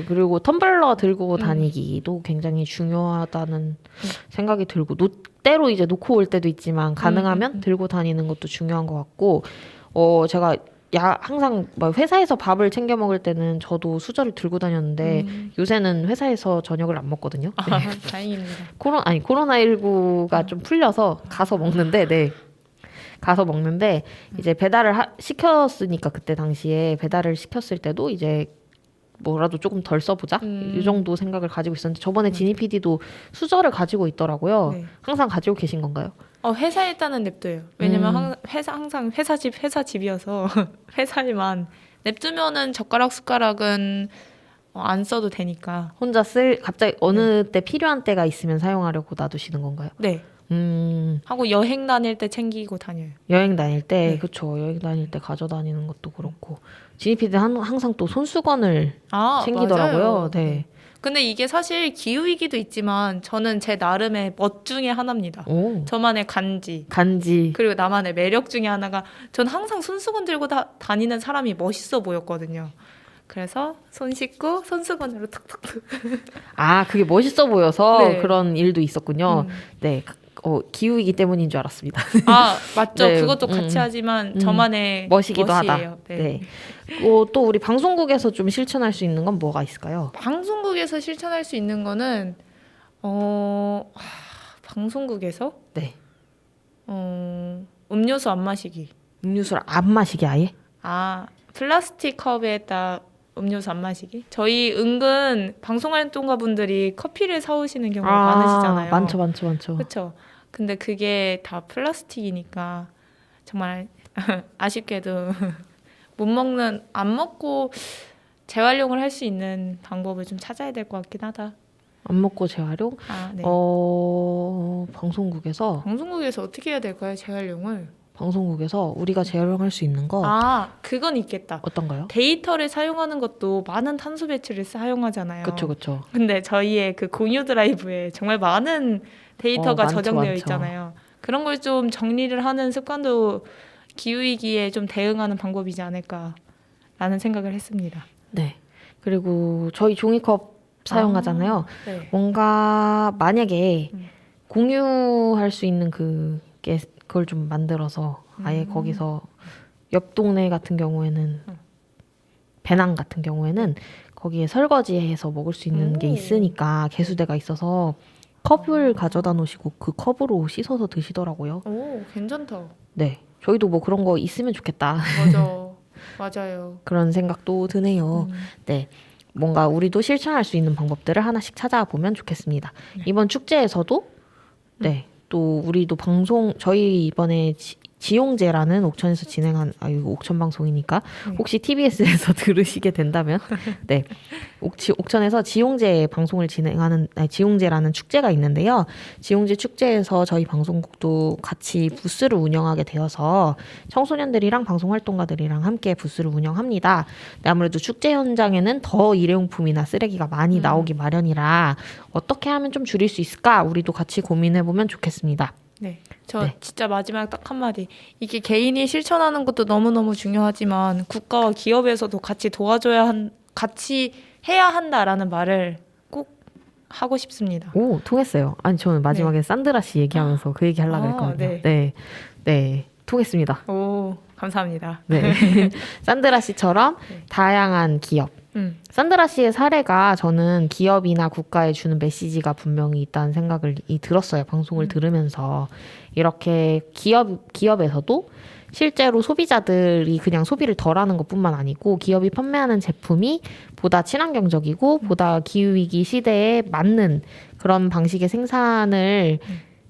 그리고 텀블러 들고 다니기도 굉장히 중요하다는 생각이 들고 때로 이제 놓고 올 때도 있지만 가능하면 들고 다니는 것도 중요한 것 같고 제가 항상 막 회사에서 밥을 챙겨 먹을 때는 저도 수저를 들고 다녔는데 요새는 회사에서 저녁을 안 먹거든요. 네. 다행입니다. 코로나19가 좀 풀려서 가서 먹는데 이제 배달을 시켰으니까 그때 당시에 배달을 시켰을 때도 이제 뭐라도 조금 덜 써보자 이 정도 생각을 가지고 있었는데 저번에 지니 PD도 수저를 가지고 있더라고요. 네. 항상 가지고 계신 건가요? 회사에 있다는 냅둬요. 왜냐면 항상 회사 집이어서 회사에만 냅두면은 젓가락 숟가락은 안 써도 되니까. 혼자 갑자기 어느 때 필요한 때가 있으면 사용하려고 놔두시는 건가요? 네. 하고 여행 다닐 때 챙기고 다녀요. 여행 다닐 때 네. 그렇죠. 여행 다닐 때 가져다니는 것도 그렇고 지니 PD는 항상 또 손수건을 챙기더라고요. 맞아요. 네. 근데 이게 사실 기후위기도 있지만 저는 제 나름의 멋 중에 하나입니다. 저만의 간지. 그리고 나만의 매력 중에 하나가 전 항상 손수건 들고 다니는 사람이 멋있어 보였거든요. 그래서 손 씻고 손수건으로 툭툭툭. 그게 멋있어 보여서 네. 그런 일도 있었군요. 네. 기후이기 때문인 줄 알았습니다. 맞죠. 네. 그것도 같이 하지만 저만의 멋이기도 멋이에요. 하다. 네. 또 우리 방송국에서 좀 실천할 수 있는 건 뭐가 있을까요? 방송국에서 실천할 수 있는 거는 방송국에서 네. 음료수 안 마시기. 음료수를 안 마시게 아예? 플라스틱 컵에다 음료수 안 마시기. 저희 은근 방송활동가분들이 커피를 사오시는 경우가 많으시잖아요. 많죠. 그렇죠. 근데 그게 다 플라스틱이니까 정말 아쉽게도 안 먹고 재활용을 할 수 있는 방법을 좀 찾아야 될 것 같긴 하다. 안 먹고 재활용? 네. 방송국에서 방송국에서 어떻게 해야 될까요? 재활용을? 우리가 재활용할 수 있는 거 그건 있겠다. 어떤가요? 데이터를 사용하는 것도 많은 탄소 배출을 사용하잖아요. 그쵸. 근데 저희의 그 공유 드라이브에 정말 많은 데이터가 많죠, 저장되어 많죠. 있잖아요. 그런 걸 좀 정리를 하는 습관도 기후위기에 좀 대응하는 방법이지 않을까라는 생각을 했습니다. 네. 그리고 저희 종이컵 사용하잖아요. 네. 뭔가 만약에 음. 공유할 수 있는 그걸 좀 만들어서 아예 거기서 옆 동네 같은 경우에는 배낭 같은 경우에는 거기에 설거지해서 먹을 수 있는 게 있으니까 개수대가 있어서 컵을 가져다 놓으시고 그 컵으로 씻어서 드시더라고요. 오, 괜찮다. 네. 저희도 뭐 그런 거 있으면 좋겠다. 맞아요. 그런 생각도 드네요. 네. 뭔가 우리도 실천할 수 있는 방법들을 하나씩 찾아보면 좋겠습니다. 이번 축제에서도 또 우리도 저희 이번에 지용제라는 옥천에서 진행한 이거 옥천 방송이니까 혹시 TBS에서 들으시게 된다면 옥천에서 지용제 방송을 지용제라는 축제가 있는데요. 지용제 축제에서 저희 방송국도 같이 부스를 운영하게 되어서 청소년들이랑 방송활동가들이랑 함께 부스를 운영합니다. 아무래도 축제 현장에는 더 일회용품이나 쓰레기가 많이 나오기 마련이라 어떻게 하면 좀 줄일 수 있을까? 우리도 같이 고민해보면 좋겠습니다. 진짜 마지막 딱 한마디. 이게 개인이 실천하는 것도 너무너무 중요하지만 국가와 기업에서도 같이 해야 한다라는 말을 꼭 하고 싶습니다. 오, 통했어요. 아니, 저는 마지막에 산드라 씨 얘기하면서 그 얘기 하려고 했거든요. 네. 통했습니다. 오, 감사합니다. 네. 산드라 씨처럼 다양한 기업. 산드라 씨의 사례가 저는 기업이나 국가에 주는 메시지가 분명히 있다는 생각을 들었어요. 방송을 들으면서. 이렇게 기업에서도 실제로 소비자들이 그냥 소비를 덜하는 것뿐만 아니고 기업이 판매하는 제품이 보다 친환경적이고 보다 기후위기 시대에 맞는 그런 방식의 생산을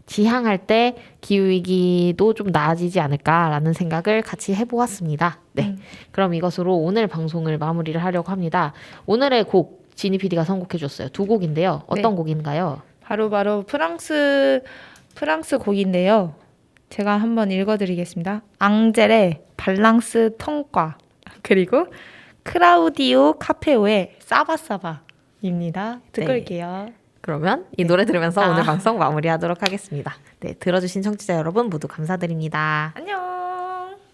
지향할 때 기후위기도 좀 나아지지 않을까라는 생각을 같이 해보았습니다. 네. 그럼 이것으로 오늘 방송을 마무리를 하려고 합니다. 오늘의 곡 지니 PD가 선곡해줬어요. 2곡인데요. 어떤 곡인가요? 바로 프랑스 곡인데요. 제가 한번 읽어드리겠습니다. 앙젤의 발랑스 텅과 그리고 크라우디오 카페오의 사바사바입니다. 듣고 올게요. 그러면 이 노래 들으면서 오늘 방송 마무리하도록 하겠습니다. 네, 들어주신 청취자 여러분 모두 감사드립니다. 안녕.